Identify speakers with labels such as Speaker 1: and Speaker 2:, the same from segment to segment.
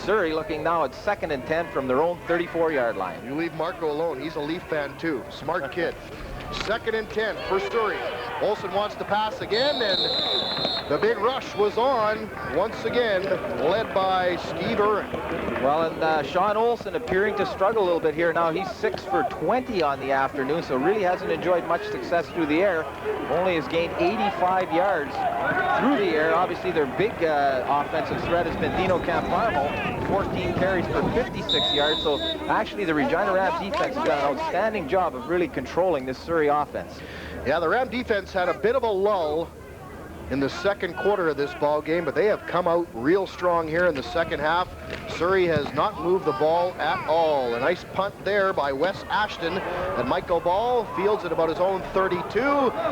Speaker 1: Surrey looking now at 2nd and 10 from their own 34-yard line.
Speaker 2: You leave Marco alone. He's a Leaf fan too. Smart kid. 2nd and 10 for Surrey. Olsen wants to pass again, and the big rush was on once again, led by Steve Irwin.
Speaker 1: Well, and Sean Olsen appearing to struggle a little bit here now. He's 6 for 20 on the afternoon, so really hasn't enjoyed much success through the air. Only has gained 85 yards through the air. Obviously, their big offensive threat has been Dino Camparmo, 14 carries for 56 yards. So actually, the Regina Rams defense has done an outstanding job of really controlling this Surrey offense.
Speaker 2: Yeah, the Ram defense had a bit of a lull in the second quarter of this ball game, but they have come out real strong here in the second half. Surrey has not moved the ball at all. A nice punt there by Wes Ashton, and Michael Ball fields at about his own 32,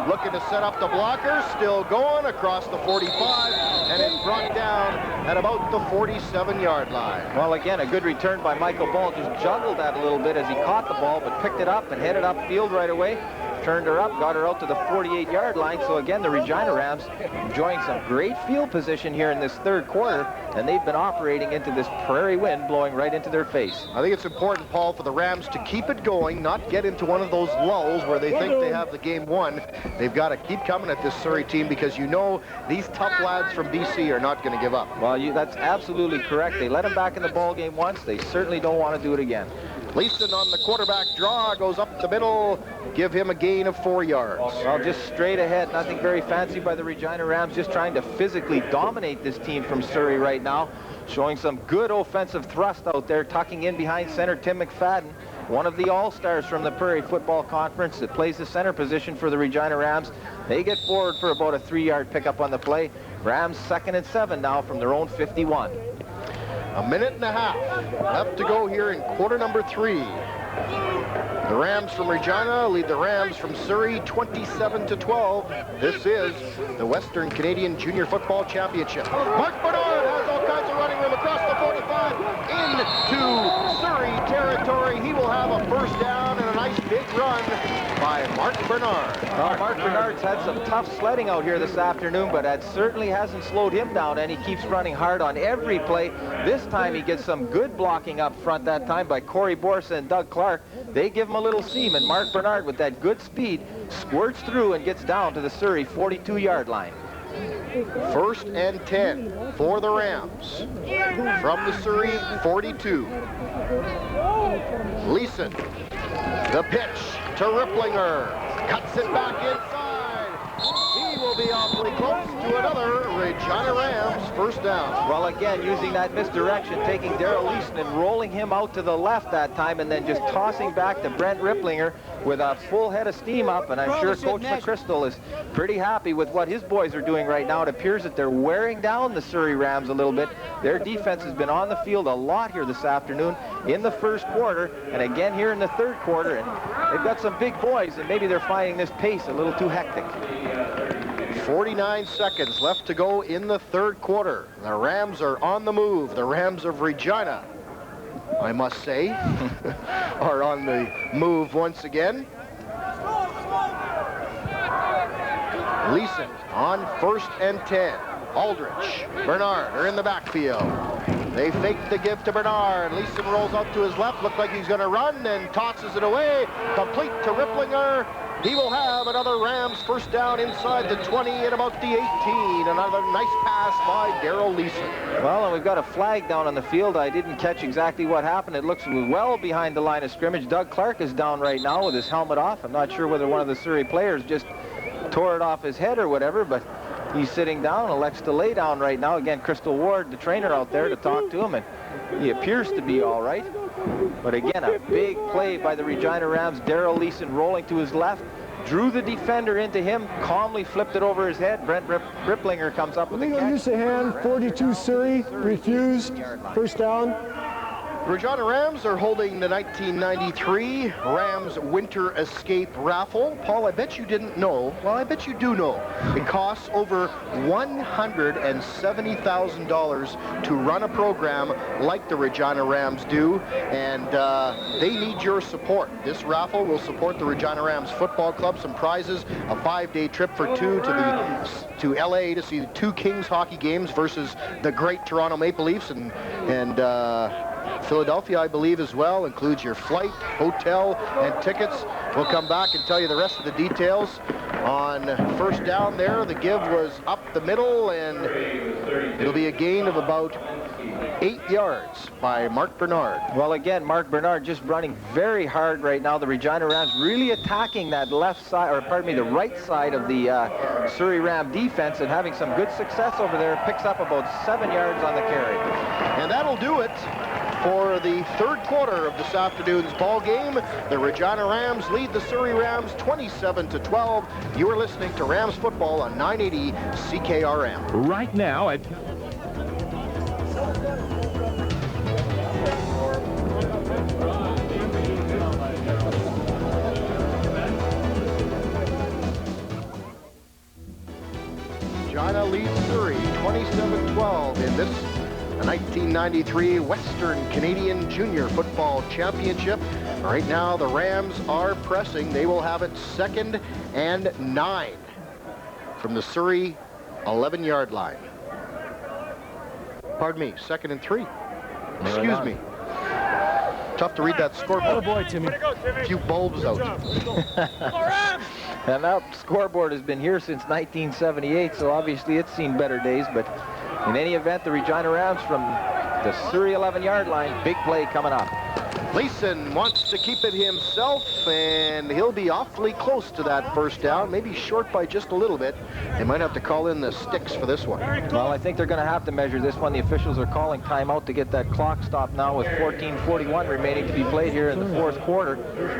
Speaker 2: looking to set up the blockers, still going across the 45, and it's brought down at about the 47-yard line.
Speaker 1: Well, again, a good return by Michael Ball. Just juggled that a little bit as he caught the ball, but picked it up and headed upfield right away. Turned her up, got her out to the 48-yard line. So again, the Regina Rams enjoying some great field position here in this third quarter, and they've been operating into this prairie wind blowing right into their face.
Speaker 2: I think it's important, Paul, for the Rams to keep it going, not get into one of those lulls where they think they have the game won. They've got to keep coming at this Surrey team, because you know these tough lads from BC are not going to give up.
Speaker 1: Well, that's absolutely correct. They let them back in the ball game once. They certainly don't want to do it again.
Speaker 2: Leeson on the quarterback draw, goes up the middle, give him a gain of 4 yards.
Speaker 1: Well, just straight ahead, nothing very fancy by the Regina Rams, just trying to physically dominate this team from Surrey right now, showing some good offensive thrust out there, tucking in behind center Tim McFadden, one of the all-stars from the Prairie Football Conference that plays the center position for the Regina Rams. They get forward for about a 3-yard pickup on the play. Rams 2nd and 7 now from their own 51.
Speaker 2: A minute and a half left to go here in quarter number 3. The Rams from Regina lead the Rams from Surrey 27-12. This is the Western Canadian Junior Football Championship. Mark Bernard has all kinds of running room across the 45 into Surrey territory. He will have a first down and a nice big run by Mark Bernard.
Speaker 1: Well, Mark Bernard's had some tough sledding out here this afternoon, but that certainly hasn't slowed him down, and he keeps running hard on every play. This time he gets some good blocking up front that time by Corey Borsa and Doug Clark. They give him a little seam, and Mark Bernard, with that good speed, squirts through and gets down to the Surrey 42-yard line.
Speaker 2: 1st and 10 for the Rams from the Surrey 42. Leeson, the pitch to Ripplinger, cuts it back inside. He will be awfully close to another Regina Rams first down.
Speaker 1: Well, again, using that misdirection, taking Darrell Leeson and rolling him out to the left that time, and then just tossing back to Brent Ripplinger with a full head of steam up, and I'm sure Coach McChrystal is pretty happy with what his boys are doing right now. It appears that they're wearing down the Surrey Rams a little bit. Their defense has been on the field a lot here this afternoon in the first quarter, and again here in the third quarter, and they've got some big boys, and maybe they're finding this pace a little too hectic.
Speaker 2: 49 seconds left to go in the third quarter. The Rams are on the move. The Rams of Regina, I must say, are on the move once again. Leeson on 1st and 10. Aldrich, Bernard are in the backfield. They fake the give to Bernard. Leeson rolls out to his left, looks like he's going to run, and tosses it away. Complete to Ripplinger. He will have another Rams first down inside the 20 at about the 18. Another nice pass by Darrell Leeson.
Speaker 1: Well, and we've got a flag down on the field. I didn't catch exactly what happened. It looks well behind the line of scrimmage. Doug Clark is down right now with his helmet off. I'm not sure whether one of the Surrey players just tore it off his head or whatever, but he's sitting down, elects to lay down right now. Again, Crystal Ward, the trainer, out there to talk to him, and he appears to be all right. But again, a big play by the Regina Rams. Darrell Leeson rolling to his left, drew the defender into him, calmly flipped it over his head. Brent Ripplinger comes up with a catch.
Speaker 3: Use of hand, 42 Surrey, refused, first down.
Speaker 2: Regina Rams are holding the 1993 Rams Winter Escape Raffle. Paul, I bet you didn't know. Well, I bet you do know. It costs over $170,000 to run a program like the Regina Rams do, and they need your support. This raffle will support the Regina Rams Football Club. Some prizes, a 5-day trip for two to LA to see the two Kings hockey games versus the great Toronto Maple Leafs, and Philadelphia, I believe, as well. Includes your flight, hotel, and tickets. We'll come back and tell you the rest of the details. On first down there, the give was up the middle, and it'll be a gain of about 8 yards by Mark Bernard.
Speaker 1: Well, again, Mark Bernard just running very hard right now. The Regina Rams really attacking that left side, or pardon me, the right side of the Surrey Ram defense, and having some good success over there. Picks up about 7 yards on the carry.
Speaker 2: And that'll do it for the third quarter of this afternoon's ball game. The Regina Rams lead the Surrey Rams 27-12. You are listening to Rams football on 980 CKRM.
Speaker 3: Right now at
Speaker 2: Regina leads Surrey 27-12 in this 1993 Western Canadian Junior Football Championship. Right now the Rams are pressing. They will have it 2nd and 9 from the Surrey 11-yard line. Pardon me, 2nd and 3. Excuse me. Tough to read that scoreboard.
Speaker 3: Oh boy, Timmy.
Speaker 2: A few bulbs out.
Speaker 1: And that scoreboard has been here since 1978, so obviously it's seen better days. But in any event, the Regina Rams from the Surrey 11-yard line, big play coming up.
Speaker 2: Leeson wants to keep it himself, and he'll be awfully close to that first down, maybe short by just a little bit. They might have to call in the sticks for this one.
Speaker 1: Well, I think they're going to have to measure this one. The officials are calling timeout to get that clock stopped now with 14:41 remaining to be played here in the fourth quarter.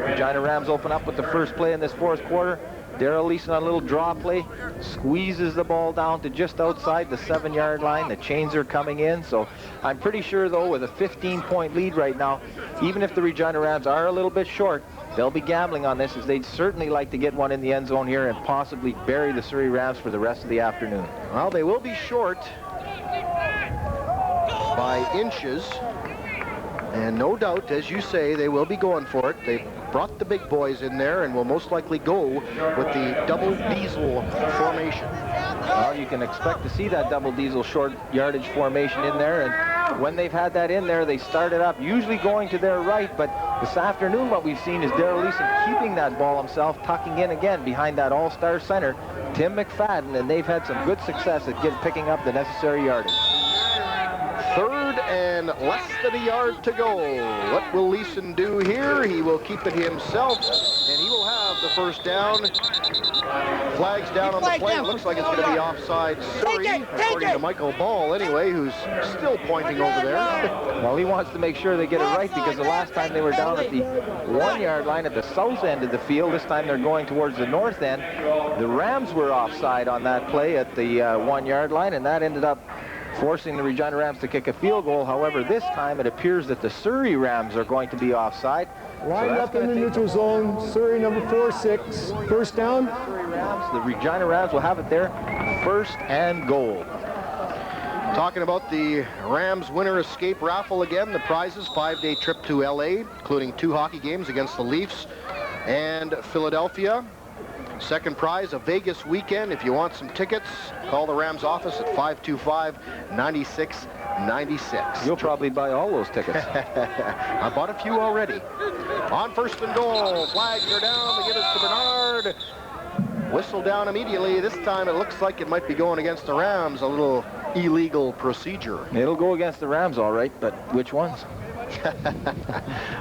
Speaker 1: Regina Rams open up with the first play in this fourth quarter. Darrell Leeson on a little draw play, squeezes the ball down to just outside the 7-yard line. The chains are coming in, so I'm pretty sure, though, with a 15-point lead right now, even if the Regina Rams are a little bit short, they'll be gambling on this, as they'd certainly like to get one in the end zone here and possibly bury the Surrey Rams for the rest of the afternoon.
Speaker 2: Well, they will be short by inches, and no doubt, as you say, they will be going for it. They brought the big boys in there and will most likely go with the double diesel formation.
Speaker 1: Well, you can expect to see that double diesel short yardage formation in there, and when they've had that in there, they started up usually going to their right, but this afternoon what we've seen is Darrell Leeson keeping that ball himself, tucking in again behind that all-star center, Tim McFadden, and they've had some good success at picking up the necessary yardage.
Speaker 2: 3rd and less than a yard to go. What will Leeson do here? He will keep it himself, and he will have the first down. Flags down on the play. It looks like it's going to be offside Surrey, according to Michael Ball anyway, who's still pointing over there.
Speaker 1: Well, he wants to make sure they get it right, because the last time they were down at the 1-yard line at the south end of the field, this time they're going towards the north end. The Rams were offside on that play at the 1-yard line, and that ended up forcing the Regina Rams to kick a field goal. However, this time it appears that the Surrey Rams are going to be offside.
Speaker 4: Lined up in the neutral zone, Surrey number 4-6, first down.
Speaker 1: The Regina Rams will have it there, 1st and goal.
Speaker 2: Talking about the Rams Winter Escape Raffle again, the prizes, 5-day trip to LA, including 2 hockey games against the Leafs and Philadelphia. Second prize, a Vegas weekend. If you want some tickets, call the Rams office at 525-9696.
Speaker 1: You'll probably buy all those tickets.
Speaker 2: I bought a few already. On 1st and goal, flags are down. They give it to Bernard. Whistle down immediately. This time it looks like it might be going against the Rams, a little illegal procedure.
Speaker 1: It'll go against the Rams, all right, but which ones?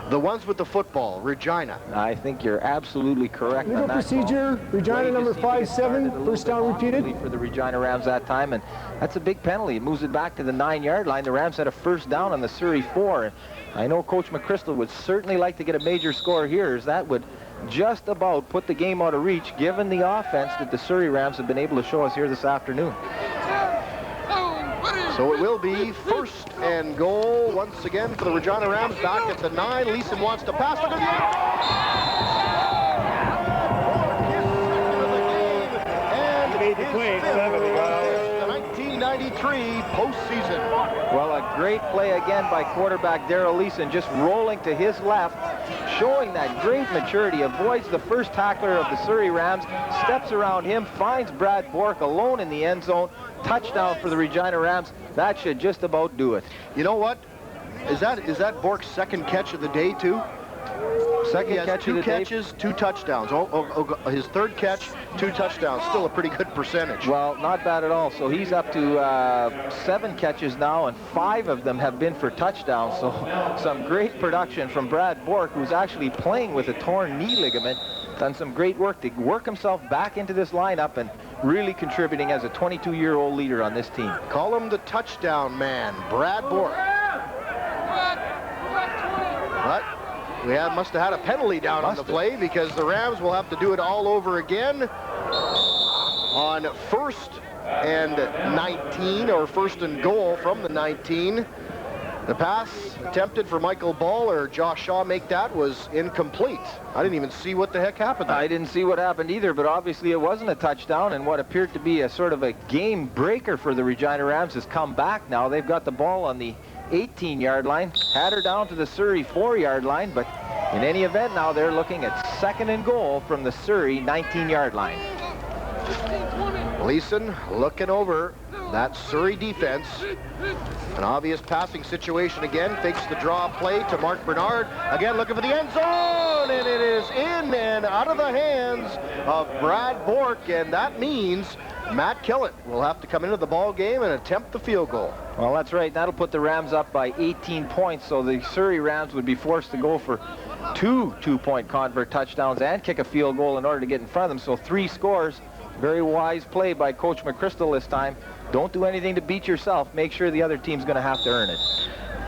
Speaker 2: The ones with the football, Regina.
Speaker 1: I think you're absolutely correct
Speaker 4: Legal
Speaker 1: on that
Speaker 4: procedure,
Speaker 1: call.
Speaker 4: Regina number 5-7, first down repeated.
Speaker 1: For the Regina Rams that time, and that's a big penalty. It moves it back to the 9-yard line. The Rams had a first down on the Surrey 4. I know Coach McChrystal would certainly like to get a major score here, as that would just about put the game out of reach, given the offense that the Surrey Rams have been able to show us here this afternoon.
Speaker 2: So it will be first and goal once again for the Regina Rams back at the 9. Leeson wants to pass. Look at the end. And
Speaker 4: Made the play, 7.
Speaker 2: the 1993 postseason.
Speaker 1: Well, a great play again by quarterback Darrell Leeson, just rolling to his left, showing that great maturity, avoids the first tackler of the Surrey Rams, steps around him, finds Brad Bork alone in the end zone. Touchdown for the Regina Rams. That should just about do it.
Speaker 2: You know what? Is that Bork's second catch of the day too?
Speaker 1: Second
Speaker 2: He has
Speaker 1: catch of
Speaker 2: 2
Speaker 1: the day.
Speaker 2: catches, 2 touchdowns. His third catch, 2 touchdowns. Still a pretty good percentage.
Speaker 1: Well, not bad at all. So he's up to 7 catches now, and 5 of them have been for touchdowns. So some great production from Brad Bork, who's actually playing with a torn knee ligament. Done some great work to work himself back into this lineup and really contributing as a 22-year-old leader on this team.
Speaker 2: Call him the touchdown man, Brad Bork. But we must have had a penalty down on the play, because the Rams will have to do it all over again on first and 19, or first and goal from the 19. The pass attempted for Michael Ball or Josh Shaw make that was incomplete. I didn't even see what the heck happened there.
Speaker 1: I didn't see what happened either, but obviously it wasn't a touchdown, and what appeared to be a sort of a game breaker for the Regina Rams has come back now. They've got the ball on the 18-yard line, had her down to the Surrey 4-yard line, but in any event now they're looking at second and goal from the Surrey 19-yard line.
Speaker 2: Leeson looking over that Surrey defense. An obvious passing situation again. Fakes the draw play to Mark Bernard. Again looking for the end zone, and it is in and out of the hands of Brad Bork, and that means Matt Killett will have to come into the ball game and attempt the field goal.
Speaker 1: Well, that's right. That'll put the Rams up by 18 points, so the Surrey Rams would be forced to go for 2 two-point convert touchdowns and kick a field goal in order to get in front of them. So 3 scores. Very wise play by Coach McChrystal this time. Don't do anything to beat yourself. Make sure the other team's going to have to earn it.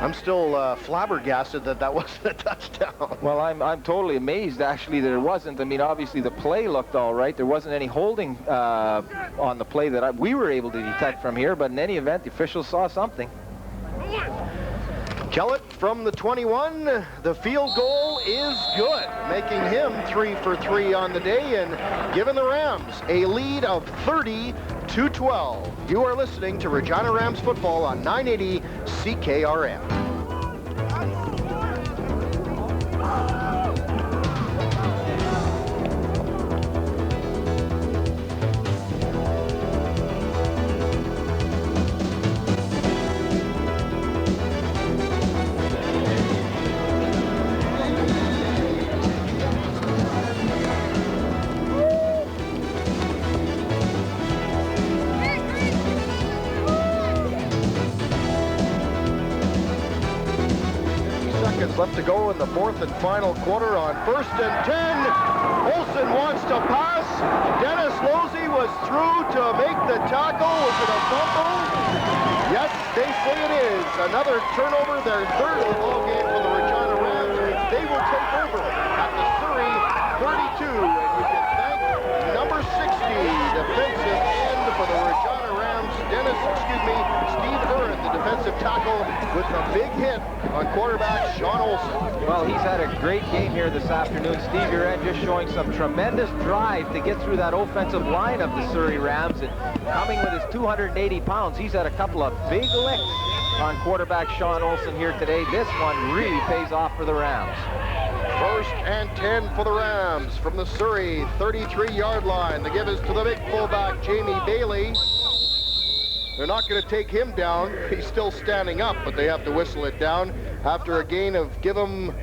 Speaker 2: I'm still flabbergasted that wasn't a touchdown.
Speaker 1: Well, I'm totally amazed, actually, that it wasn't. I mean, obviously, the play looked all right. There wasn't any holding on the play that we were able to detect from here, but in any event, the officials saw something.
Speaker 2: Kellett from the 21. The field goal is good, making him 3 for 3 on the day and giving the Rams a lead of 30-12. You are listening to Regina Rams football on 980 CKRM. 'Seconds left to go in the 4th and final quarter on 1st and 10. Olsen wants to pass. Dennis Losey was through to make the tackle. Was it a fumble? Yes, they say it is. Another turnover, their 3rd of the ball game for the Regina Rams. They will take over at the Surrey 32. And you can thank number 60, defensive end for the Regina Rams, Steve Urban, the defensive tackle, with a big hit on quarterback Sean Olsen.
Speaker 1: Well, he's had a great game here this afternoon. Steve Urban just showing some tremendous drive to get through that offensive line of the Surrey Rams, and coming with his 280 pounds, he's had a couple of big licks on quarterback Sean Olsen here today. This one really pays off for the Rams.
Speaker 2: 1st and 10 for the Rams from the Surrey 33-yard line. The give is to the big fullback, Jamie Bailey. They're not going to take him down. He's still standing up, but they have to whistle it down after a gain of, give him,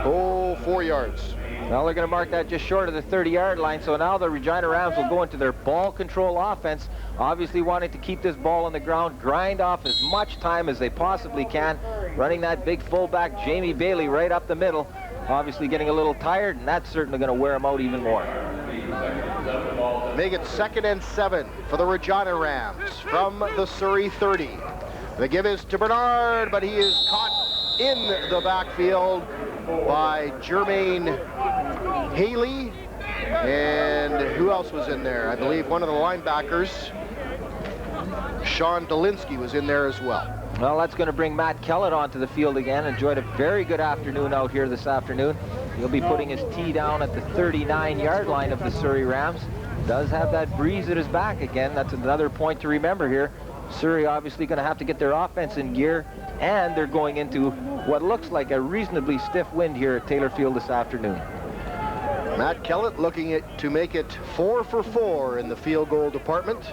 Speaker 2: 4 yards.
Speaker 1: Well, they're going to mark that just short of the 30-yard line, so now the Regina Rams will go into their ball control offense, obviously wanting to keep this ball on the ground, grind off as much time as they possibly can, running that big fullback, Jamie Bailey, right up the middle. Obviously getting a little tired, and that's certainly going to wear him out even more.
Speaker 2: Make it 2nd and 7 for the Regina Rams from the Surrey 30. The give is to Bernard, but he is caught in the backfield by Jermaine Haley. And who else was in there? I believe one of the linebackers. Sean Dolinsky was in there as well.
Speaker 1: Well, that's going to bring Matt Kellett onto the field again. Enjoyed a very good afternoon out here this afternoon. He'll be putting his tee down at the 39-yard line of the Surrey Rams. Does have that breeze at his back again. That's another point to remember here. Surrey obviously going to have to get their offense in gear, and they're going into what looks like a reasonably stiff wind here at Taylor Field this afternoon.
Speaker 2: Matt Kellett looking to make it 4 for 4 in the field goal department.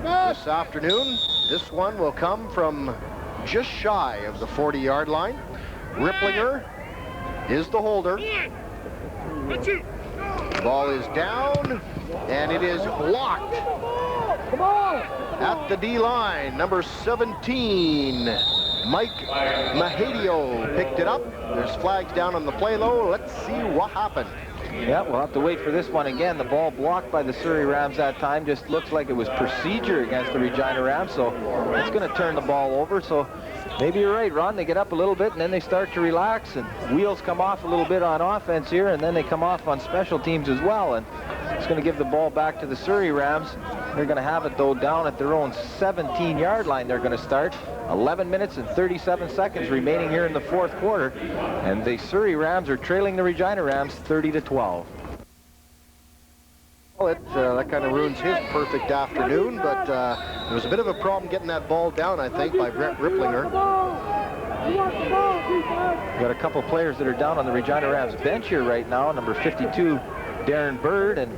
Speaker 2: This afternoon, this one will come from just shy of the 40-yard line. Ripplinger is the holder. The ball is down, and it is blocked at the D-line. Number 17, Mike Mahadio picked it up. There's flags down on the play, though. Let's see what happened.
Speaker 1: Yeah, we'll have to wait for this one again. The ball blocked by the Surrey Rams that time. Just looks like it was procedure against the Regina Rams, so it's going to turn the ball over. So maybe you're right, Ron. They get up a little bit, and then they start to relax, and wheels come off a little bit on offense here, and then they come off on special teams as well. And it's going to give the ball back to the Surrey Rams. They're going to have it, though, down at their own 17-yard line. They're going to start. 11 minutes and 37 seconds remaining here in the fourth quarter. And the Surrey Rams are trailing the Regina Rams 30-12.
Speaker 2: Well, that kind of ruins his perfect afternoon, but there was a bit of a problem getting that ball down, I think, by Brett Ripplinger.
Speaker 1: We've got a couple players that are down on the Regina Rams bench here right now. Number 52, Darren Bird, and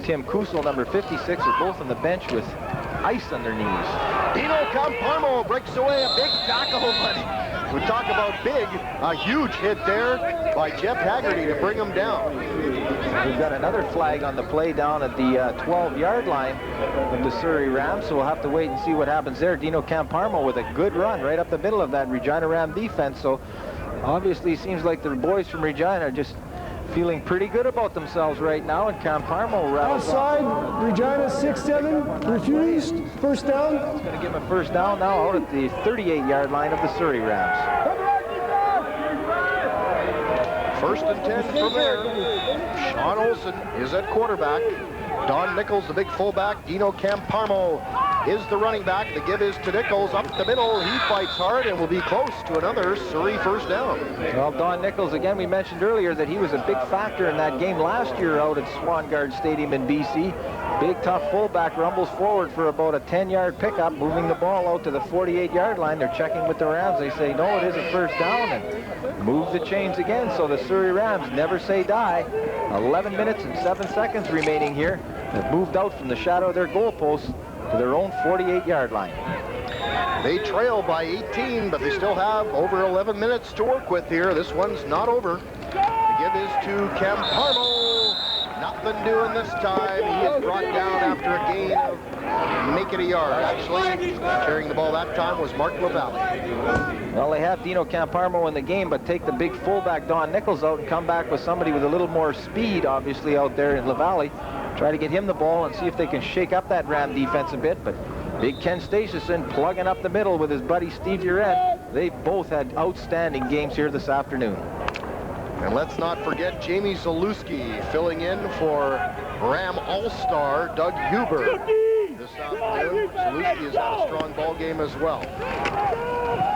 Speaker 1: Tim Kusel, number 56, are both on the bench with ice on their knees.
Speaker 2: Dino Camparmo breaks away a big tackle, but we talk about big, a huge hit there by Jeff Haggerty to bring him down.
Speaker 1: We've got another flag on the play down at the 12-yard line of the Surrey Rams, so we'll have to wait and see what happens there. Dino Camparmo with a good run right up the middle of that Regina Ram defense, so obviously it seems like the boys from Regina are just feeling pretty good about themselves right now, and Camparmo rattles
Speaker 4: Outside, Regina 6-7, refused, first down.
Speaker 1: It's going to give him a first down now out at the 38-yard line of the Surrey Rams.
Speaker 2: First and 10 from there. Sean Olsen is at quarterback. Don Nichols, the big fullback. Dino Camparmo is the running back. The give is to Nichols up the middle. He fights hard and will be close to another Surrey first down.
Speaker 1: Well, Don Nichols, again, we mentioned earlier that he was a big factor in that game last year out at Swangard Stadium in BC. Big, tough fullback rumbles forward for about a 10-yard pickup, moving the ball out to the 48-yard line. They're checking with the Rams. They say, no, it is a first down, and move the chains again. So the Surrey Rams never say die. 11 minutes and 7 seconds remaining here. They've moved out from the shadow of their goalposts to their own 48-yard line.
Speaker 2: They trail by 18, but they still have over 11 minutes to work with here. This one's not over. The give is to Camparmo. Nothing doing this time. He is brought down after a gain of make it a yard. Actually, carrying the ball that time was Mark LaValle.
Speaker 1: Well, they have Dino Camparmo in the game, but take the big fullback Don Nichols out and come back with somebody with a little more speed, obviously, out there in LaValle. Try to get him the ball and see if they can shake up that Ram defense a bit. But big Ken Staceyson plugging up the middle with his buddy Steve Uret. They both had outstanding games here this afternoon.
Speaker 2: And let's not forget Jamie Zalewski filling in for Ram All-Star Doug Huber this afternoon. Zalewski has had a strong ball game as well.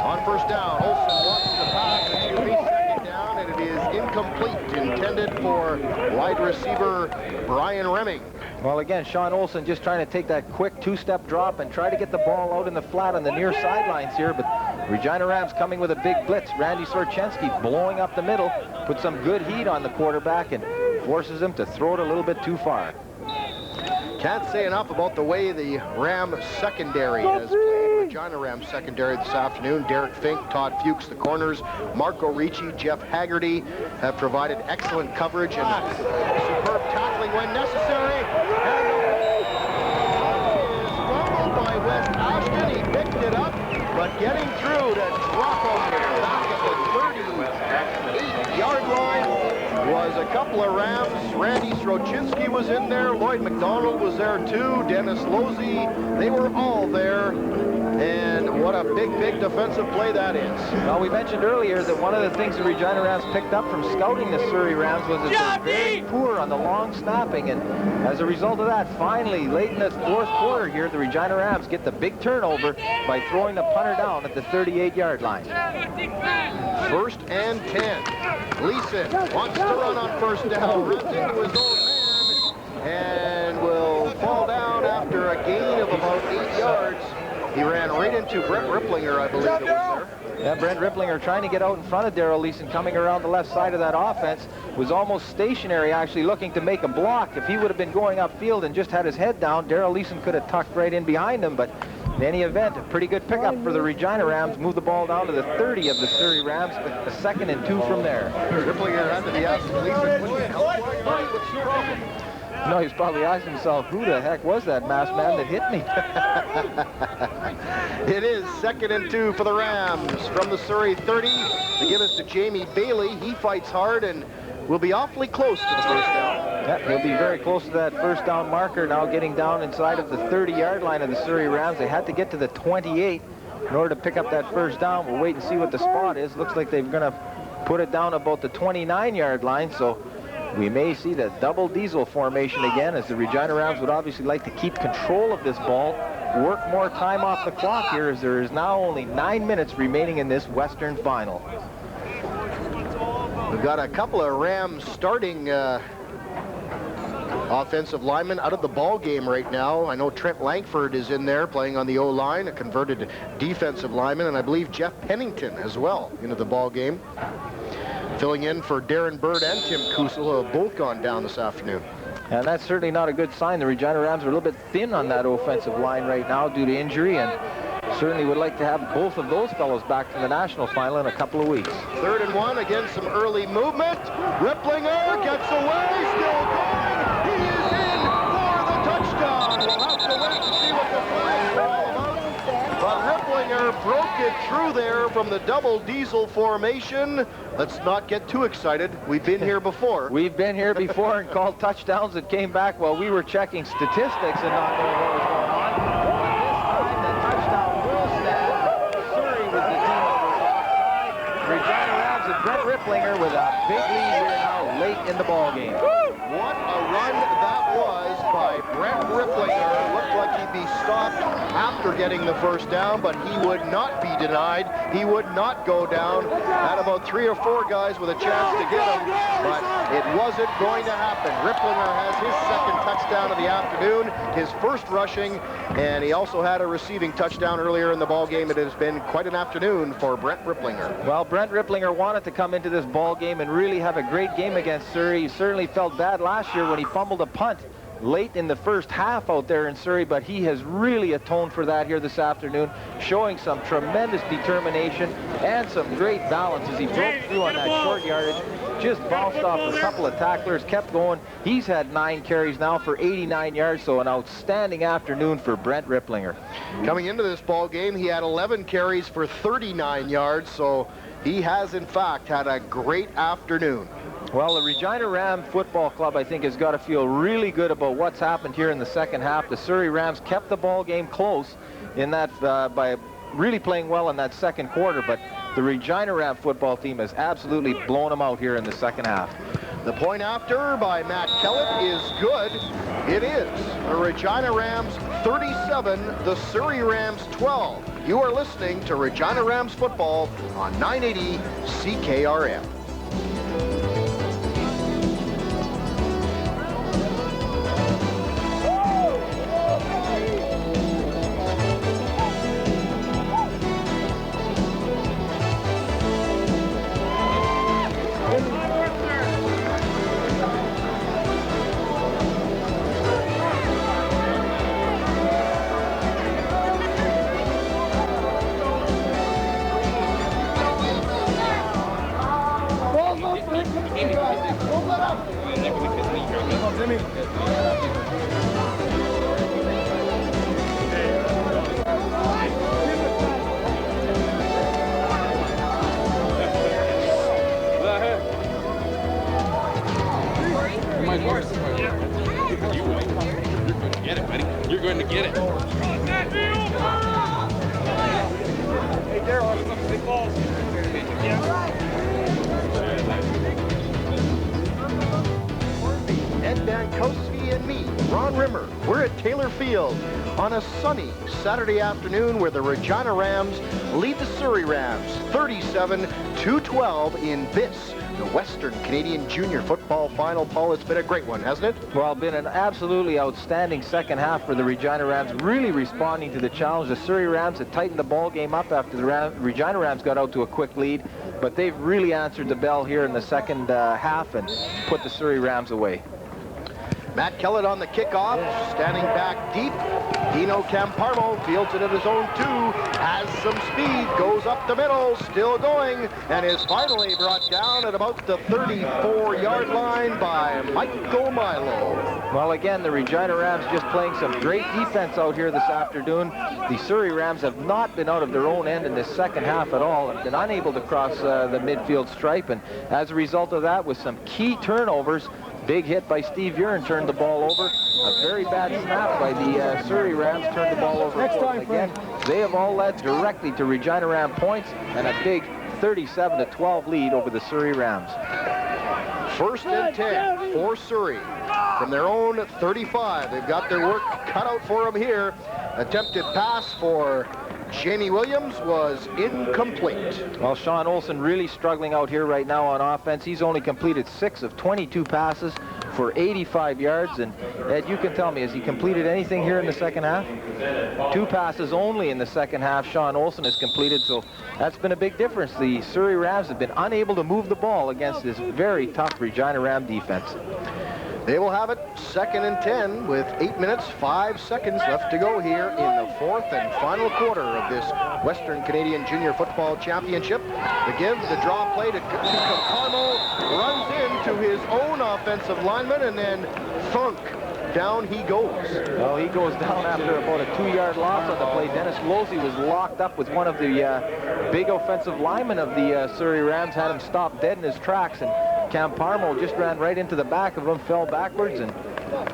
Speaker 2: On first down, Olsen wants the pass. It's going to be second down, and it is incomplete, intended for wide receiver Brian Remming.
Speaker 1: Well, again, Sean Olsen just trying to take that quick two-step drop and try to get the ball out in the flat on the near sidelines here, but Regina Rams coming with a big blitz. Randy Sorchensky blowing up the middle, puts some good heat on the quarterback and forces him to throw it a little bit too far.
Speaker 2: Can't say enough about the way the Ram secondary has played. Regina Rams secondary this afternoon. Derek Fink, Todd Fuchs, the corners. Marco Ricci, Jeff Haggerty have provided excellent coverage and superb tackling when necessary. And is fumbled by Wes Ashton. He picked it up, but getting through to drop him back at the 38-yard line was a couple of Rams. Randy Sroczynski was in there. Lloyd McDonald was there too. Dennis Losey. They were all there. And what what a big defensive play that is.
Speaker 1: Well, we mentioned earlier that one of the things the Regina Rams picked up from scouting the Surrey Rams was that they're very poor on the long snapping, and as a result of that, finally, late in the fourth quarter here, the Regina Rams get the big turnover by throwing the punter down at the 38-yard line.
Speaker 2: 1st and 10. Leeson wants to run on first down, runs into his own man, and will fall down after a gain of about 8 yards. He ran right into Brent Ripplinger, I believe it was there.
Speaker 1: Yeah, Brent Ripplinger trying to get out in front of Darrell Leeson, coming around the left side of that offense, was almost stationary, actually looking to make a block. If he would have been going upfield and just had his head down, Darrell Leeson could have tucked right in behind him, but in any event, a pretty good pickup for the Regina Rams. Move the ball down to the 30 of the Surrey Rams, a 2nd and 2 from there.
Speaker 2: Ripplinger had to be asking Leeson, what's the problem?
Speaker 1: No, he's probably asking himself, who the heck was that masked man that hit me?
Speaker 2: It is 2nd and 2 for the Rams from the Surrey 30. They give us to Jamie Bailey. He fights hard and will be awfully close to the first down.
Speaker 1: Yeah, he'll be very close to that first down marker, now getting down inside of the 30-yard line of the Surrey Rams. They had to get to the 28 in order to pick up that first down. We'll wait and see what the spot is. Looks like they're going to put it down about the 29-yard line, so we may see the double diesel formation again, as the Regina Rams would obviously like to keep control of this ball, work more time off the clock here, as there is now only 9 minutes remaining in this Western final.
Speaker 2: We've got a couple of Rams starting offensive linemen out of the ball game right now. I know Trent Langford is in there playing on the O-line, a converted defensive lineman, and I believe Jeff Pennington as well into the ball game. Filling in for Darren Bird and Tim Kusel, who have both gone down this afternoon.
Speaker 1: And that's certainly not a good sign. The Regina Rams are a little bit thin on that offensive line right now due to injury, and certainly would like to have both of those fellows back to the national final in a couple of weeks.
Speaker 2: 3rd and 1, again some early movement. Ripplinger gets away, still going. He is in for the touchdown. We'll have to wait and see what the flags are all about. But Ripplinger broke it through there from the double diesel formation. Let's not get too excited. We've been here before.
Speaker 1: We've been here before and called touchdowns that came back while we were checking statistics and not knowing what was going on. Regina Rams and Brent Ripplinger with a big lead here now late in the ball game.
Speaker 2: What a run that was by Brent Ripplinger. Looked like he'd be stopped after getting the first down, but he would not be denied. He would not go down. Had about 3 or 4 guys with a chance to get him, but it wasn't going to happen. Ripplinger has his 2nd touchdown of the afternoon, his 1st rushing, and he also had a receiving touchdown earlier in the ball game. It has been quite an afternoon for Brent Ripplinger.
Speaker 1: Well, Brent Ripplinger wanted to come into this ball game and really have a great game against Surrey. He certainly felt bad last year when he fumbled a punt late in the first half out there in Surrey, but he has really atoned for that here this afternoon, showing some tremendous determination and some great balance as he broke through on that short yardage, just bounced off a couple of tacklers, kept going. He's had 9 carries now for 89 yards, so an outstanding afternoon for Brent Ripplinger.
Speaker 2: Coming into this ball game, he had 11 carries for 39 yards, so he has in fact had a great afternoon.
Speaker 1: Well, the Regina Ram Football Club, I think, has got to feel really good about what's happened here in the second half. The Surrey Rams kept the ball game close in that by really playing well in that second quarter, but the Regina Ram football team has absolutely blown them out here in the second half.
Speaker 2: The point after by Matt Kellett is good. It is the Regina Rams 37, the Surrey Rams 12. You are listening to Regina Rams football on 980 CKRM. Ed Bankowski and me, Ron Rimmer, we're at Taylor Field on a sunny Saturday afternoon where the Regina Rams lead the Surrey Rams 37-12 in this, the Western Canadian Junior Football Final. Paul, it's been a great one, hasn't it?
Speaker 1: Well, been an absolutely outstanding second half for the Regina Rams, really responding to the challenge. The Surrey Rams had tightened the ball game up after the Regina Rams got out to a quick lead, but they've really answered the bell here in the second half and put the Surrey Rams away.
Speaker 2: Matt Kellett on the kickoff, standing back deep. Dino Camparmo fields it at his own 2, has some speed, goes up the middle, still going, and is finally brought down at about the 34-yard line by Michael Milo.
Speaker 1: Well, again, the Regina Rams just playing some great defense out here this afternoon. The Surrey Rams have not been out of their own end in this second half at all, and been unable to cross the midfield stripe, and as a result of that, with some key turnovers, big hit by Steve Uren turned the ball over. A very bad snap by the Surrey Rams turned the ball over.
Speaker 4: Next time,
Speaker 1: again, they have all led directly to Regina Ram points and a big 37-12 lead over the Surrey Rams.
Speaker 2: 1st and 10 for Surrey from their own 35. They've got their work cut out for them here. Attempted pass for Jamie Williams was incomplete.
Speaker 1: Well, Sean Olsen really struggling out here right now on offense. He's only completed 6 of 22 passes for 85 yards. And Ed, you can tell me, has he completed anything here in the second half? 2 passes only in the second half Sean Olsen has completed, so that's been a big difference. The Surrey Rams have been unable to move the ball against this very tough Regina Ram defense.
Speaker 2: They will have it 2nd and 10 with 8 minutes, 5 seconds left to go here in the 4th and final quarter of this Western Canadian Junior Football Championship. The give, the draw play to Carmo, runs into his own offensive lineman, and then thunk, down he goes.
Speaker 1: Well, he goes down after about a 2-yard loss on the play. Dennis Losey was locked up with one of the big offensive linemen of the Surrey Rams, had him stopped dead in his tracks, and Camparmo just ran right into the back of him, fell backwards, and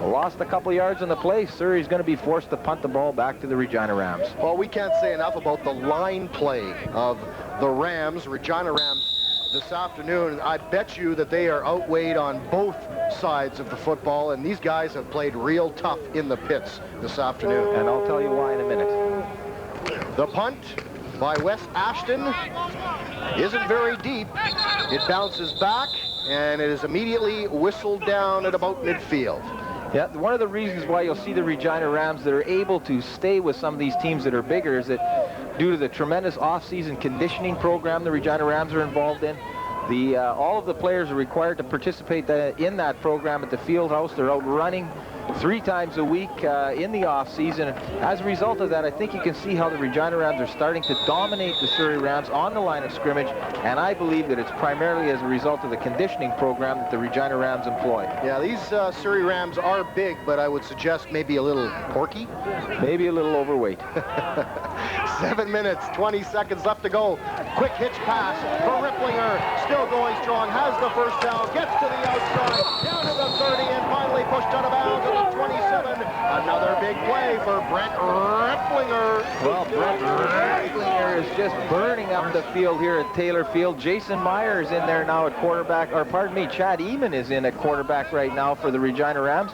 Speaker 1: lost a couple yards on the play. Surrey's going to be forced to punt the ball back to the Regina Rams.
Speaker 2: Well, we can't say enough about the line play of the Rams, Regina Rams, this afternoon. I bet you that they are outweighed on both sides of the football, and these guys have played real tough in the pits this afternoon.
Speaker 1: And I'll tell you why in a minute.
Speaker 2: The punt by Wes Ashton isn't very deep. It bounces back, and it is immediately whistled down at about midfield.
Speaker 1: Yeah, one of the reasons why you'll see the Regina Rams that are able to stay with some of these teams that are bigger is that due to the tremendous off-season conditioning program the Regina Rams are involved in, all of the players are required to participate in that program at the field house. They're out running 3 times a week in the off-season. As a result of that, I think you can see how the Regina Rams are starting to dominate the Surrey Rams on the line of scrimmage, and I believe that it's primarily as a result of the conditioning program that the Regina Rams employ.
Speaker 2: Yeah, these Surrey Rams are big, but I would suggest maybe a little porky.
Speaker 1: Maybe a little overweight.
Speaker 2: 7 minutes, 20 seconds left to go. Quick hitch pass for Ripplinger, still going strong, has the first down, gets to the outside, down to the 30, and finally pushed out of bounds at the 27. Another big play for Brent Ripplinger.
Speaker 1: Well, Brent Ripplinger is just burning up the field here at Taylor Field. Jason Meyer is in there now at quarterback, or pardon me, Chad Eamon is in at quarterback right now for the Regina Rams.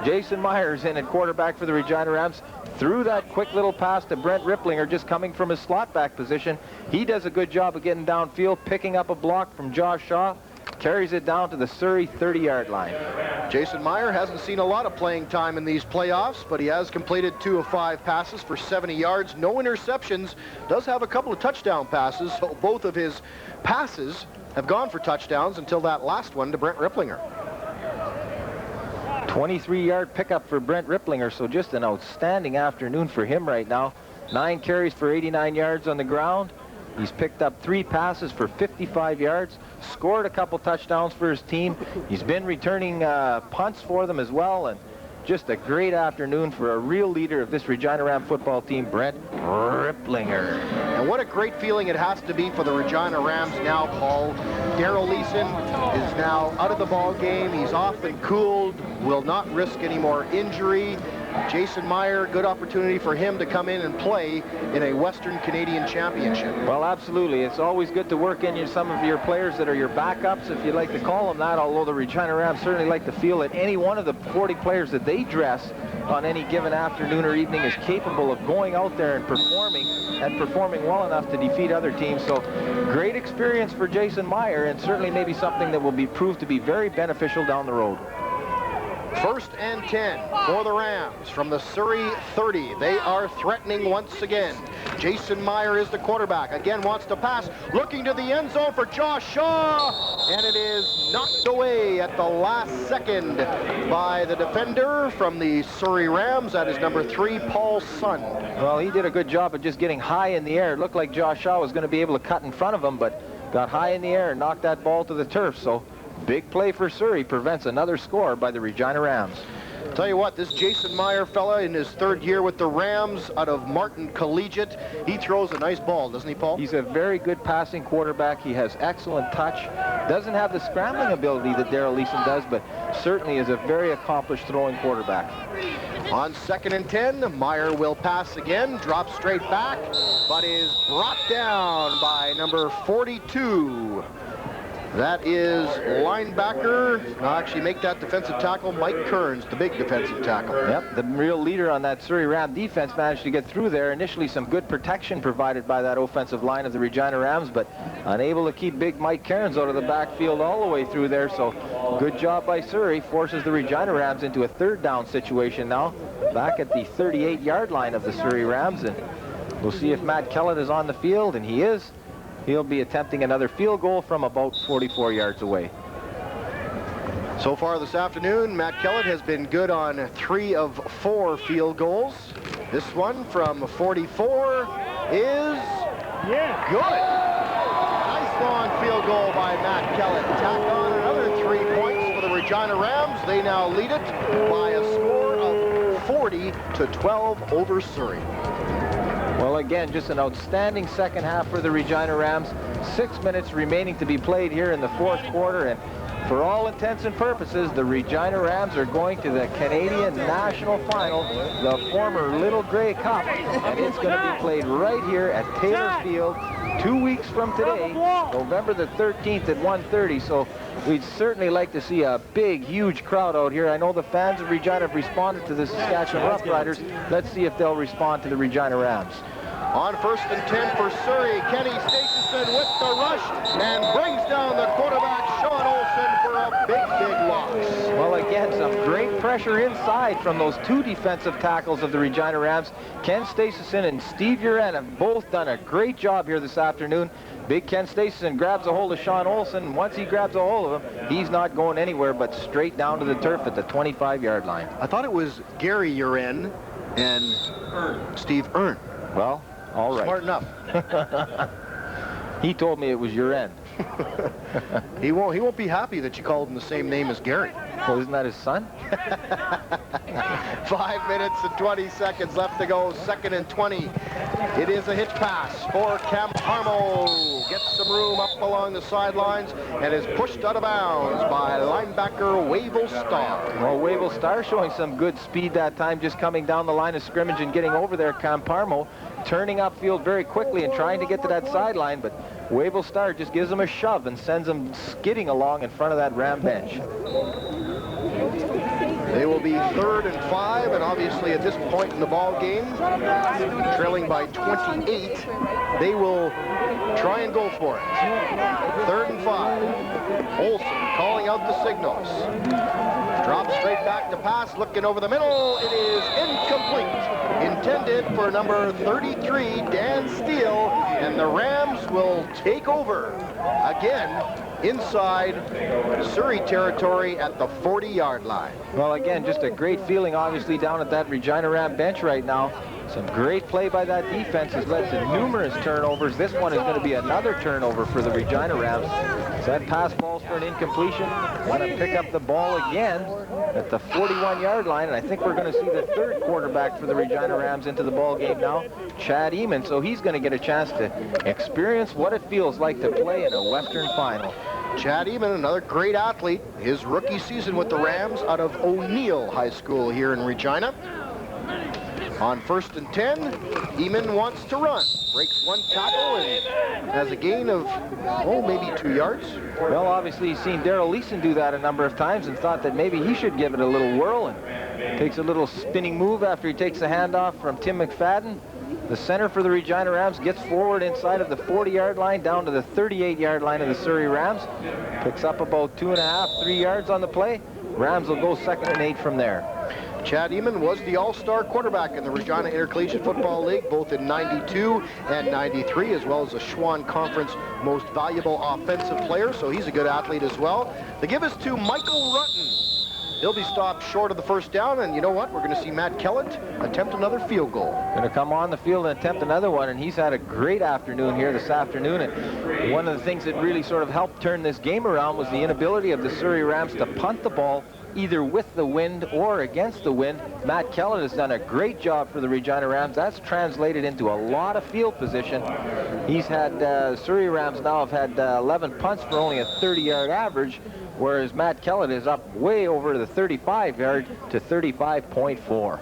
Speaker 1: Jason Meyer is in at quarterback for the Regina Rams. Threw that quick little pass to Brent Ripplinger, just coming from his slot back position. He does a good job of getting downfield, picking up a block from Josh Shaw, carries it down to the Surrey 30-yard line.
Speaker 2: Jason Meyer hasn't seen a lot of playing time in these playoffs, but he has completed 2 of 5 passes for 70 yards, no interceptions, does have a couple of touchdown passes, so both of his passes have gone for touchdowns until that last one to Brent Ripplinger.
Speaker 1: 23-yard pickup for Brent Ripplinger, so just an outstanding afternoon for him right now. 9 carries for 89 yards on the ground. He's picked up 3 passes for 55 yards, scored a couple touchdowns for his team. He's been returning punts for them as well, and just a great afternoon for a real leader of this Regina Ram football team, Brent Ripplinger.
Speaker 2: And what a great feeling it has to be for the Regina Rams now, Paul. Darrell Leeson is now out of the ball game. He's off and cooled, will not risk any more injury. Jason Meyer, good opportunity for him to come in and play in a Western Canadian Championship.
Speaker 1: Well, absolutely. It's always good to work in some of your players that are your backups, if you'd like to call them that, although the Regina Rams certainly like to feel that any one of the 40 players that they dress on any given afternoon or evening is capable of going out there and performing well enough to defeat other teams. So great experience for Jason Meyer, and certainly maybe something that will be proved to be very beneficial down the road.
Speaker 2: 1st and 10 for the Rams from the Surrey 30. They are threatening once again. Jason Meyer is the quarterback. Again wants to pass, looking to the end zone for Josh Shaw, and it is knocked away at the last second by the defender from the Surrey Rams. That is number 3, Paul Sun.
Speaker 1: Well, he did a good job of just getting high in the air. It looked like Josh Shaw was going to be able to cut in front of him, but got high in the air and knocked that ball to the turf. So big play for Surrey prevents another score by the Regina Rams.
Speaker 2: Tell you what, this Jason Meyer fella in his 3rd year with the Rams out of Martin Collegiate, he throws a nice ball, doesn't he, Paul?
Speaker 1: He's a very good passing quarterback. He has excellent touch. Doesn't have the scrambling ability that Darrell Leeson does, but certainly is a very accomplished throwing quarterback.
Speaker 2: On 2nd and 10, Meyer will pass again, drop straight back, but is brought down by number 42. That is linebacker. I'll actually make that defensive tackle, Mike Kearns, the big defensive tackle.
Speaker 1: Yep, the real leader on that Surrey Ram defense managed to get through there. Initially some good protection provided by that offensive line of the Regina Rams, but unable to keep big Mike Kearns out of the backfield all the way through there. So good job by Surrey. Forces the Regina Rams into a 3rd down situation now, back at the 38-yard line of the Surrey Rams. And we'll see if Matt Kellett is on the field, and he is. He'll be attempting another field goal from about 44 yards away.
Speaker 2: So far this afternoon, Matt Kellett has been good on 3 of 4 field goals. This one from 44 is good. Nice long field goal by Matt Kellett. Tack on another 3 points for the Regina Rams. They now lead it by a score of 40-12 over Surrey.
Speaker 1: Well, again, just an outstanding second half for the Regina Rams. 6 minutes remaining to be played here in the 4th quarter, and for all intents and purposes, the Regina Rams are going to the Canadian National Final, the former Little Grey Cup, and it's going to be played right here at Taylor Field 2 weeks from today, November the 13th at 1:30. So we'd certainly like to see a big, huge crowd out here. I know the fans of Regina have responded to the Saskatchewan Roughriders. Let's see if they'll respond to the Regina Rams.
Speaker 2: On 1st and 10 for Surrey, Kenny Staceyson with the rush and brings down the quarterback, Sean Olsen, for a big loss.
Speaker 1: Well, again, some great pressure inside from those 2 defensive tackles of the Regina Rams. Ken Staceyson and Steve Uren have both done a great job here this afternoon. Big Ken Staceyson grabs a hold of Sean Olsen, and once he grabs a hold of him, he's not going anywhere but straight down to the turf at the 25-yard line.
Speaker 2: I thought it was Gary Uren and Steve Ern.
Speaker 1: Well, all right.
Speaker 2: Smart enough.
Speaker 1: He told me it was your end.
Speaker 2: He won't be happy that you called him the same name as Gary.
Speaker 1: Well, isn't that his son?
Speaker 2: 5 minutes and 20 seconds left to go. 2nd and 20. It is a hitch pass for Camparmo. Gets some room up along the sidelines and is pushed out of bounds by linebacker Wavell Starr.
Speaker 1: Well, Wavell Starr showing some good speed that time, just coming down the line of scrimmage and getting over there. Camparmo turning upfield very quickly and trying to get to that sideline, but Wavell Starr just gives him a shove and sends him skidding along in front of that Ram bench.
Speaker 2: They will be 3rd and 5, and obviously at this point in the ball game, trailing by 28, they will try and go for it. 3rd and 5. Olsen calling out the signals. Drops straight back to pass, looking over the middle. It is incomplete. Intended for number 33, Dan Steele, and the Rams will take over again inside Surrey territory at the 40-yard line.
Speaker 1: Well, again, just a great feeling, obviously, down at that Regina Ram bench right now. Some great play by that defense has led to numerous turnovers. This one is going to be another turnover for the Regina Rams. So that pass ball's for an incompletion. Want to pick up the ball again at the 41-yard line, and I think we're going to see the 3rd quarterback for the Regina Rams into the ball game now, Chad Eamon. So he's going to get a chance to experience what it feels like to play in a Western final.
Speaker 2: Chad Eamon, another great athlete, his rookie season with the Rams out of O'Neill High School here in Regina. On 1st and 10, Eamon wants to run. Breaks one tackle and has a gain of, maybe 2 yards.
Speaker 1: Well, obviously he's seen Darrell Leeson do that a number of times and thought that maybe he should give it a little whirl, and takes a little spinning move after he takes the handoff from Tim McFadden. The center for the Regina Rams gets forward inside of the 40-yard line down to the 38-yard line of the Surrey Rams. Picks up about 2.5, 3 yards on the play. Rams will go 2nd and 8 from there.
Speaker 2: Chad Eamon was the all-star quarterback in the Regina Intercollegiate Football League, both in 92 and 93, as well as the Schwann Conference Most Valuable Offensive Player, so he's a good athlete as well. The give is to Michael Rutten. He'll be stopped short of the 1st down, and you know what? We're going to see Matt Kellett attempt another field goal.
Speaker 1: Going to come on the field and attempt another one, and he's had a great afternoon here this afternoon. And one of the things that really sort of helped turn this game around was the inability of the Surrey Rams to punt the ball either with the wind or against the wind. Matt Kellett has done a great job for the Regina Rams. That's translated into a lot of field position. He's had, Surrey Rams now have had 11 punts for only a 30-yard average, whereas Matt Kellett is up way over the 35-yard to 35.4.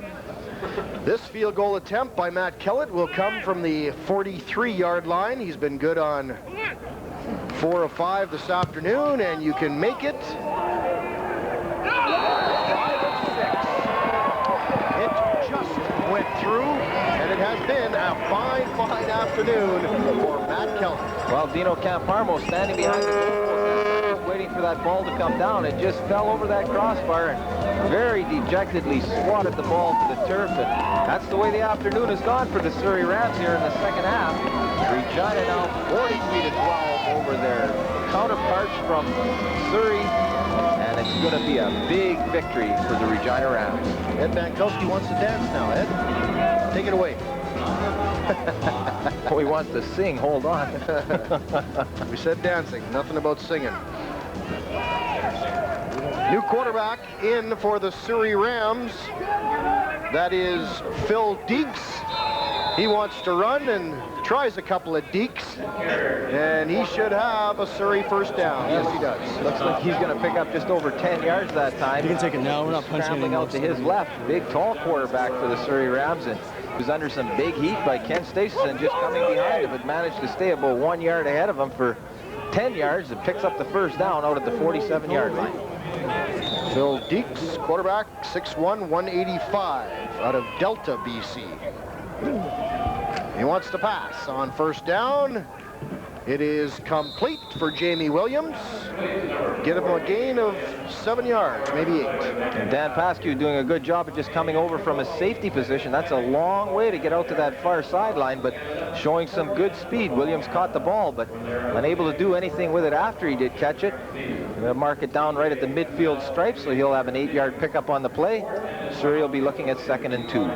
Speaker 2: This field goal attempt by Matt Kellett will come from the 43-yard line. He's been good on 4 of 5 this afternoon, and you can make it 5 of 6. It just went through, and it has been a fine, fine afternoon for Matt Kellett.
Speaker 1: Well, Dino Camparmo standing behind the goalpost, waiting for that ball to come down. It just fell over that crossbar and very dejectedly swatted the ball to the turf. And that's the way the afternoon has gone for the Surrey Rams here in the 2nd half. Regina now 43-12 over their counterparts from Surrey. And it's going to be a big victory for the Regina Rams.
Speaker 2: Ed Bankowski wants to dance now. Ed, take it away.
Speaker 1: Oh, he wants to sing. Hold on.
Speaker 2: We said dancing, nothing about singing. New quarterback in for the Surrey Rams. That is Phil Deeks. He wants to run and tries a couple of deeks, and he should have a Surrey 1st down. Yes, he does.
Speaker 1: Looks like he's going to pick up just over 10 yards that time.
Speaker 4: You can take it now. We're not punching
Speaker 1: Scrambling out to his left. Big, tall quarterback for the Surrey Rams, and he was under some big heat by Ken Staceyson just coming behind him, but managed to stay about 1 yard ahead of him for 10 yards and picks up the 1st down out at the 47-yard line.
Speaker 2: Phil Deeks, quarterback, 6'1", 185, out of Delta, BC. He wants to pass on 1st down. It is complete for Jamie Williams. Get him a gain of 7 yards, maybe 8.
Speaker 1: And Dan Pascu doing a good job of just coming over from a safety position. That's a long way to get out to that far sideline, but showing some good speed. Williams caught the ball, but unable to do anything with it after he did catch it. They'll mark it down right at the midfield stripe, so he'll have an 8-yard pickup on the play. Surrey will be looking at 2nd and 2.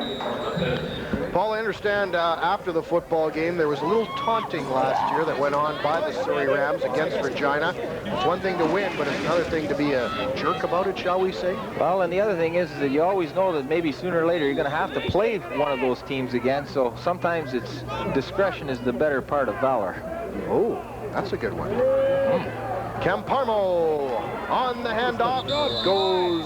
Speaker 2: Paul, I understand after the football game there was a little taunting last year that went on by the Surrey Rams against Regina. It's one thing to win, but it's another thing to be a jerk about it, shall we say?
Speaker 1: Well, and the other thing is that you always know that maybe sooner or later you're going to have to play one of those teams again, so sometimes it's discretion is the better part of valor.
Speaker 2: Oh, that's a good one. Camparmo on the handoff, goes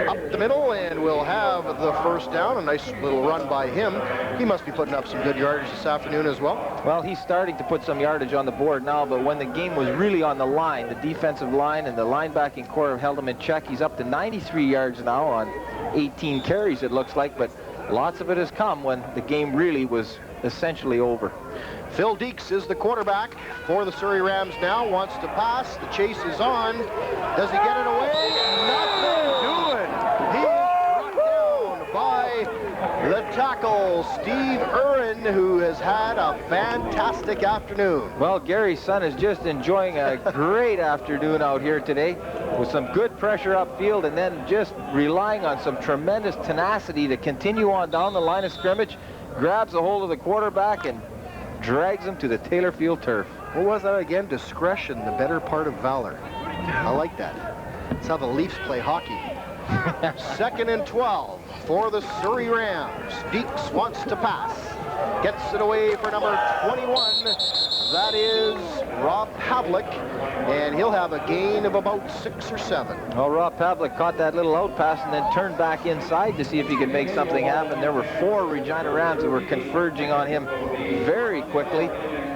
Speaker 2: up the middle, and we'll have the 1st down. A nice little run by him. He must be putting up some good yardage this afternoon as well.
Speaker 1: Well, he's starting to put some yardage on the board now, but when the game was really on the line, the defensive line and the linebacking core held him in check. He's up to 93 yards now on 18 carries, it looks like, but lots of it has come when the game really was essentially over.
Speaker 2: Phil Deeks is the quarterback for the Surrey Rams now, wants to pass. The chase is on. Does he get it away? Nothing doing. He is brought down by the tackle, Steve Urin, who has had a fantastic afternoon.
Speaker 1: Well, Gary's son is just enjoying a great afternoon out here today with some good pressure upfield and then just relying on some tremendous tenacity to continue on down the line of scrimmage, grabs a hold of the quarterback and drags him to the Taylor Field turf.
Speaker 2: What was that again? Discretion, the better part of valor. I like that. That's how the Leafs play hockey. 2nd and 12 for the Surrey Rams. Deeks wants to pass. Gets it away for number 21, That is Rob Pavlik, and he'll have a gain of about 6 or 7.
Speaker 1: Well, Rob Pavlik caught that little out pass and then turned back inside to see if he could make something happen. There were 4 Regina Rams who were converging on him very quickly.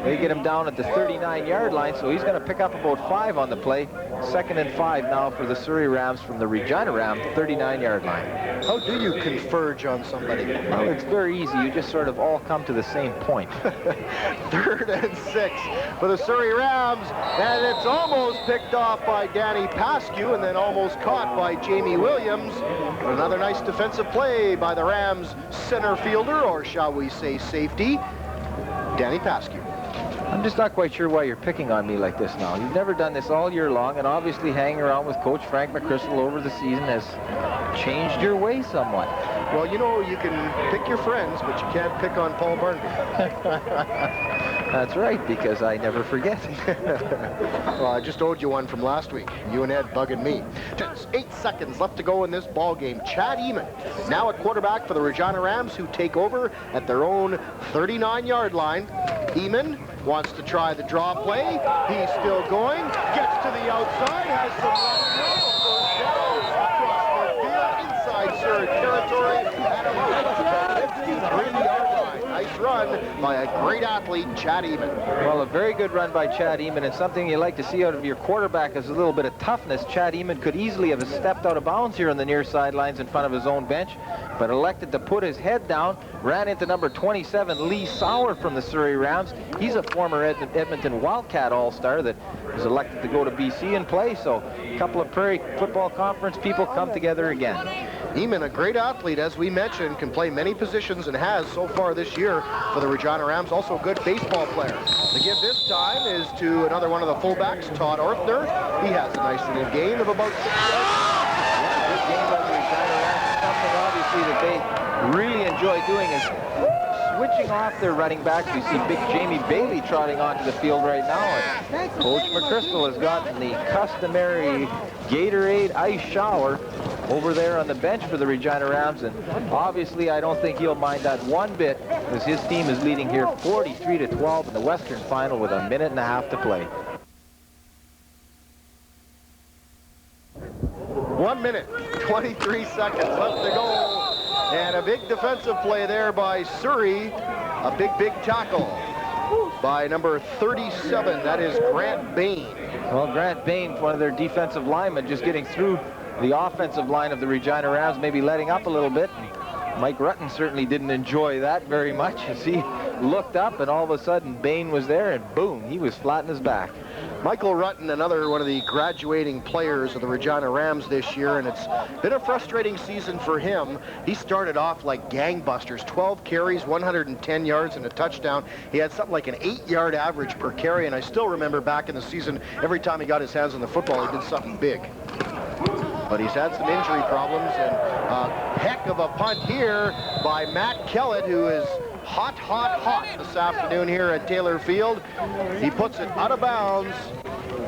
Speaker 1: They get him down at the 39-yard line, so he's going to pick up about 5 on the play. 2nd and 5 now for the Surrey Rams from the Regina Ram 39-yard line.
Speaker 2: How do you converge on somebody?
Speaker 1: Well, it's very easy. You just sort of all come to the same point.
Speaker 2: 3rd and 6 for the Surrey Rams, and it's almost picked off by Danny Pascu and then almost caught by Jamie Williams. But another nice defensive play by the Rams center fielder, or shall we say safety, Danny Pascu.
Speaker 1: I'm just not quite sure why you're picking on me like this now. You've never done this all year long, and obviously hanging around with Coach Frank McChrystal over the season has changed your way somewhat.
Speaker 2: Well, you know, you can pick your friends, but you can't pick on Paul Barnaby.
Speaker 1: That's right, because I never forget.
Speaker 2: Well, I just owed you one from last week. You and Ed bugging me. Just 8 seconds left to go in this ball game. Chad Eamon, now at quarterback for the Regina Rams, who take over at their own 39-yard line. Eamon wants to try the draw play. He's still going. Gets to the outside. Has some first down across midfield, inside Surrey territory, at about 53-yard line. Nice run by a great athlete, Chad Eamon.
Speaker 1: Well, a very good run by Chad Eamon, and something you like to see out of your quarterback is a little bit of toughness. Chad Eamon could easily have stepped out of bounds here on the near sidelines in front of his own bench, but elected to put his head down, ran into number 27, Lee Sauer from the Surrey Rams. He's a former Edmonton Wildcat All-Star that was elected to go to BC and play, so a couple of Prairie Football Conference people come together again.
Speaker 2: Eamon, a great athlete, as we mentioned, can play many positions and has so far this year for the Regina Rams. Also a good baseball player. The give this time is to another one of the fullbacks, Todd Orthner. He has a nice little gain of about 6 yards.
Speaker 1: Yeah, good game by the Regina Rams. Something obviously that they really enjoy doing is switching off their running backs. We see big Jamie Bailey trotting onto the field right now. And Coach McChrystal has gotten the customary Gatorade ice shower over there on the bench for the Regina Rams, and obviously I don't think he'll mind that one bit, as his team is leading here 43-12 in the Western Final with a minute and a half to play.
Speaker 2: 1 minute, 23 seconds left to go, and a big defensive play there by Surrey. A big tackle by number 37, that is Grant Bain.
Speaker 1: Well, Grant Bain, one of their defensive linemen, just getting through the offensive line of the Regina Rams, maybe letting up a little bit. Mike Rutten certainly didn't enjoy that very much as he looked up and all of a sudden Bain was there and boom, he was flat in his back.
Speaker 2: Michael Rutten, another one of the graduating players of the Regina Rams this year, and it's been a frustrating season for him. He started off like gangbusters, 12 carries, 110 yards, and a touchdown. He had something like an 8-yard average per carry, and I still remember back in the season, every time he got his hands on the football, he did something big. But he's had some injury problems, and a heck of a punt here by Matt Kellett, who is hot this afternoon here at Taylor Field. He puts it out of bounds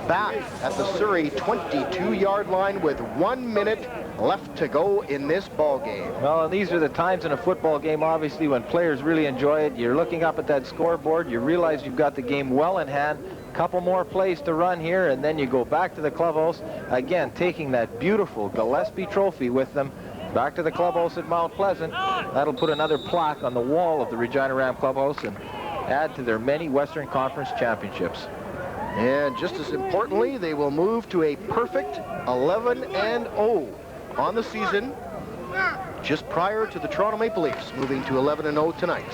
Speaker 2: back at the Surrey 22-yard line with 1 minute left to go in this ball game.
Speaker 1: Well, and these are the times in a football game, obviously, when players really enjoy it. You're looking up at that scoreboard, you realize you've got the game well in hand. Couple more plays to run here, and then you go back to the clubhouse, again taking that beautiful Gillespie trophy with them back to the clubhouse at Mount Pleasant. That'll put another plaque on the wall of the Regina Ram clubhouse and add to their many Western Conference championships.
Speaker 2: And just as importantly, they will move to a perfect 11-0 on the season, just prior to the Toronto Maple Leafs moving to 11-0 tonight.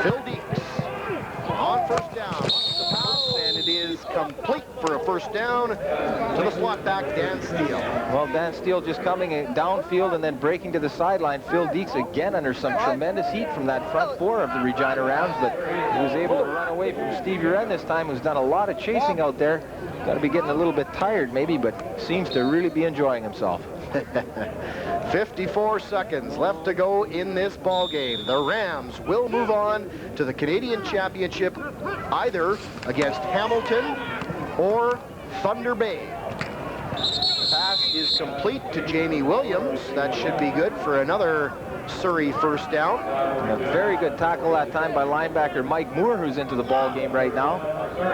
Speaker 2: Phil Deeks on first down, wants the pass, and it is complete for a first down to the slot back, Dan Steele.
Speaker 1: Well, Dan Steele just coming downfield and then breaking to the sideline. Phil Deeks again under some tremendous heat from that front four of the Regina Rams, but he was able to run away from Steve Uren this time, who's done a lot of chasing out there. Got to be getting a little bit tired maybe, but seems to really be enjoying himself.
Speaker 2: 54 seconds left to go in this ball game. The Rams will move on to the Canadian Championship either against Hamilton or Thunder Bay. The pass is complete to Jamie Williams. That should be good for another Surrey first down.
Speaker 1: And a very good tackle that time by linebacker Mike Moore, who's into the ball game right now.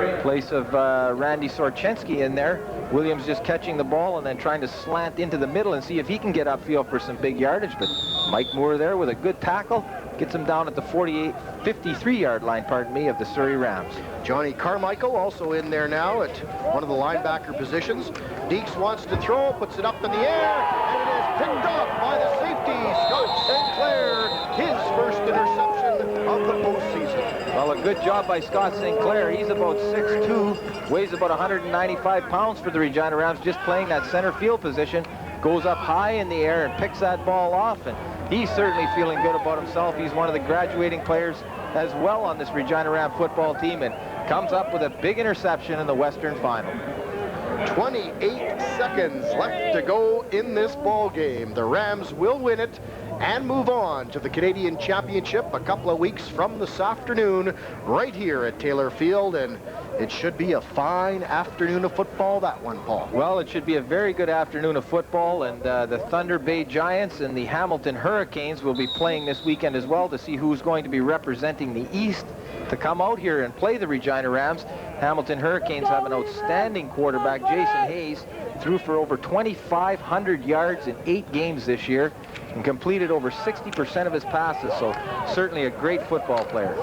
Speaker 1: In place of Randy Sorchensky in there. Williams just catching the ball and then trying to slant into the middle and see if he can get upfield for some big yardage. But Mike Moore there with a good tackle. Gets him down at the 53-yard line, of the Surrey Rams.
Speaker 2: Johnny Carmichael also in there now at one of the linebacker positions. Deeks wants to throw, puts it up in the air, and it is picked off by the safety, Scott St. Clair, his first interception of the postseason.
Speaker 1: Well, a good job by Scott St. Clair. He's about 6'2", weighs about 195 pounds for the Regina Rams, just playing that center field position. Goes up high in the air and picks that ball off, and he's certainly feeling good about himself. He's one of the graduating players as well on this Regina Ram football team, and comes up with a big interception in the Western Final.
Speaker 2: 28 seconds left to go in this ball game. The Rams will win it and move on to the Canadian Championship a couple of weeks from this afternoon right here at Taylor Field, and it should be a fine afternoon of football, that one, Paul.
Speaker 1: Well, it should be a very good afternoon of football, and the Thunder Bay Giants and the Hamilton Hurricanes will be playing this weekend as well to see who's going to be representing the East to come out here and play the Regina Rams. Hamilton Hurricanes have an outstanding quarterback, Jason Hayes, threw for over 2,500 yards in 8 games this year and completed over 60% of his passes, so certainly a great football player.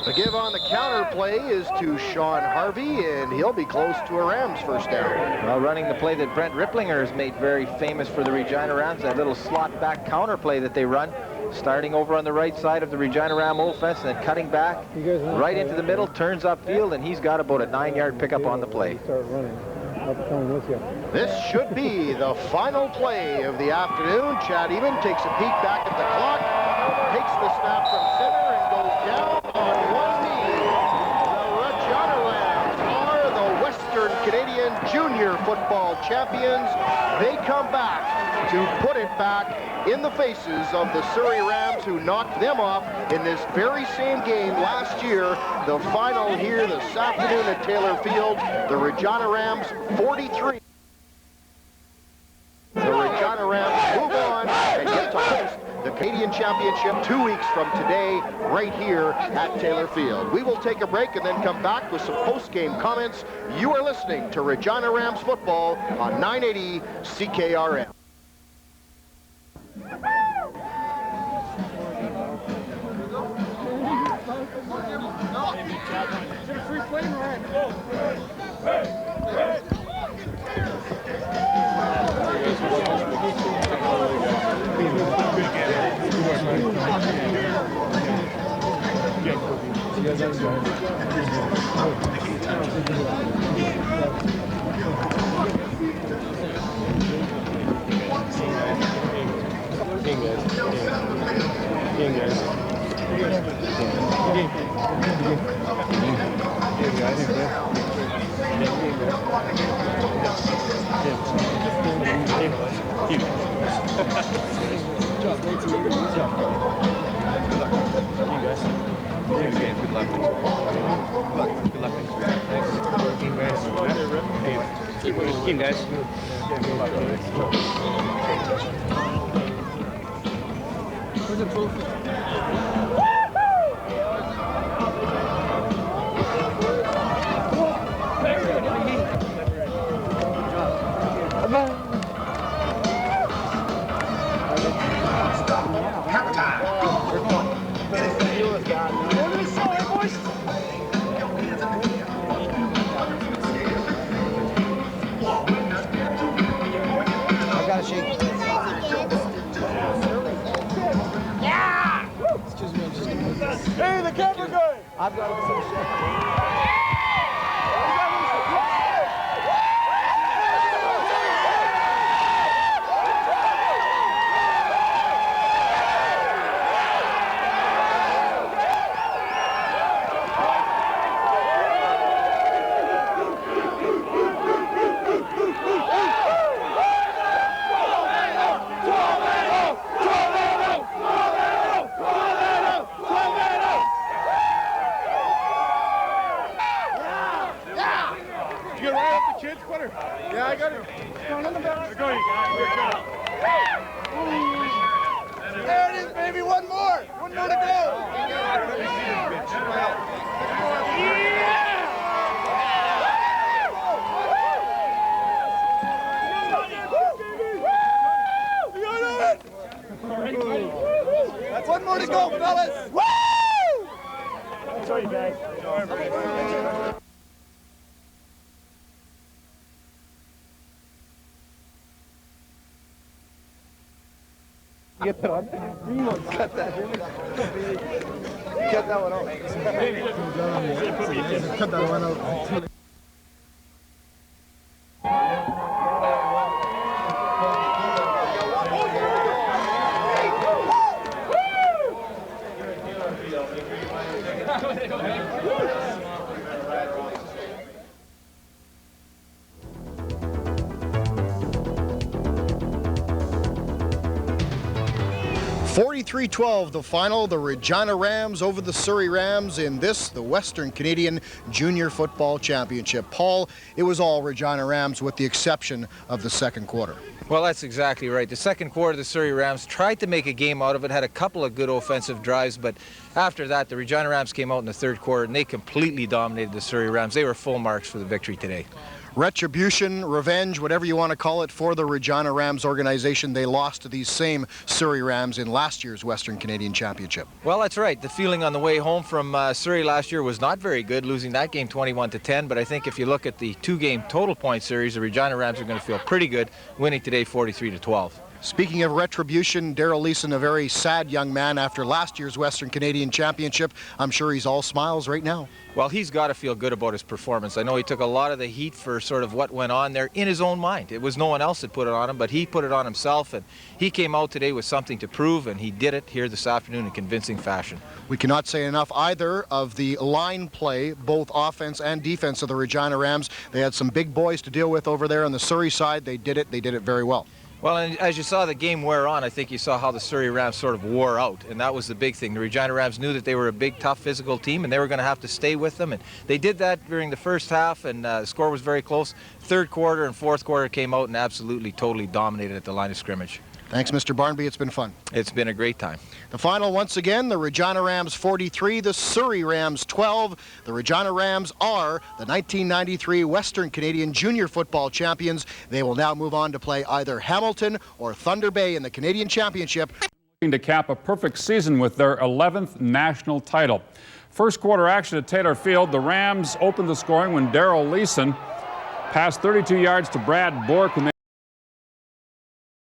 Speaker 2: The give on the counter play is to Sean Harvey, and he'll be close to a Rams first down.
Speaker 1: Well, running the play that Brent Ripplinger has made very famous for the Regina Rams, that little slot back counter play that they run, starting over on the right side of the Regina Ram offense and then cutting back right into the middle, turns upfield, and he's got about a 9-yard pickup on the play.
Speaker 2: This should be the final play of the afternoon. Chad Eman takes a peek back at the clock, takes the snap from center, and goes down on one knee. The Regina Rams are the Western Canadian Junior Football Champions. They come back to put it back in the faces of the Surrey Rams, who knocked them off in this very same game last year. The final here this afternoon at Taylor Field. The Regina Rams 43. The Regina Rams move on and get to host the Canadian Championship 2 weeks from today right here at Taylor Field. We will take a break and then come back with some post-game comments. You are listening to Regina Rams football on 980 CKRM.
Speaker 3: Team, guys. Where's the trophy?
Speaker 4: Hey, the camera guy!
Speaker 1: I've got to
Speaker 5: There it is, baby. One more. One more to go. That's one more to go, fellas. Woo!
Speaker 4: Sorry, guys.
Speaker 5: Get that on. Cut that. Cut that one out. Cut that one out.
Speaker 2: 43-12, the final. The Regina Rams over the Surrey Rams in this, the Western Canadian Junior Football Championship. Paul, it was all Regina Rams with the exception of the second quarter.
Speaker 1: Well, that's exactly right. The second quarter, the Surrey Rams tried to make a game out of it, had a couple of good offensive drives, but after that, the Regina Rams came out in the third quarter and they completely dominated the Surrey Rams. They were full marks for the victory today.
Speaker 2: Retribution, revenge, whatever you want to call it, for the Regina Rams organization. They lost to these same Surrey Rams in last year's Western Canadian Championship.
Speaker 1: Well, that's right. The feeling on the way home from Surrey last year was not very good, losing that game 21-10. But I think if you look at the two-game total point series, the Regina Rams are going to feel pretty good, winning today 43-12.
Speaker 2: Speaking of retribution, Darrell Leeson, a very sad young man after last year's Western Canadian Championship. I'm sure he's all smiles right now.
Speaker 1: Well, he's got to feel good about his performance. I know he took a lot of the heat for sort of what went on there in his own mind. It was no one else that put it on him, but he put it on himself, and he came out today with something to prove, and he did it here this afternoon in convincing fashion.
Speaker 2: We cannot say enough either of the line play, both offense and defense of the Regina Rams. They had some big boys to deal with over there on the Surrey side. They did it very well.
Speaker 1: Well, and as you saw the game wear on, I think you saw how the Surrey Rams sort of wore out, and that was the big thing. The Regina Rams knew that they were a big, tough, physical team, and they were going to have to stay with them, and they did that during the first half, and the score was very close. Third quarter and fourth quarter came out and absolutely, totally dominated at the line of scrimmage.
Speaker 2: Thanks, Mr. Barnby. It's been fun.
Speaker 1: It's been a great time.
Speaker 2: The final, once again, the Regina Rams 43, the Surrey Rams 12. The Regina Rams are the 1993 Western Canadian Junior Football Champions. They will now move on to play either Hamilton or Thunder Bay in the Canadian Championship.
Speaker 6: To cap a perfect season with their 11th national title. First quarter action at Taylor Field. The Rams opened the scoring when Darrell Leeson passed 32 yards to Brad Bork.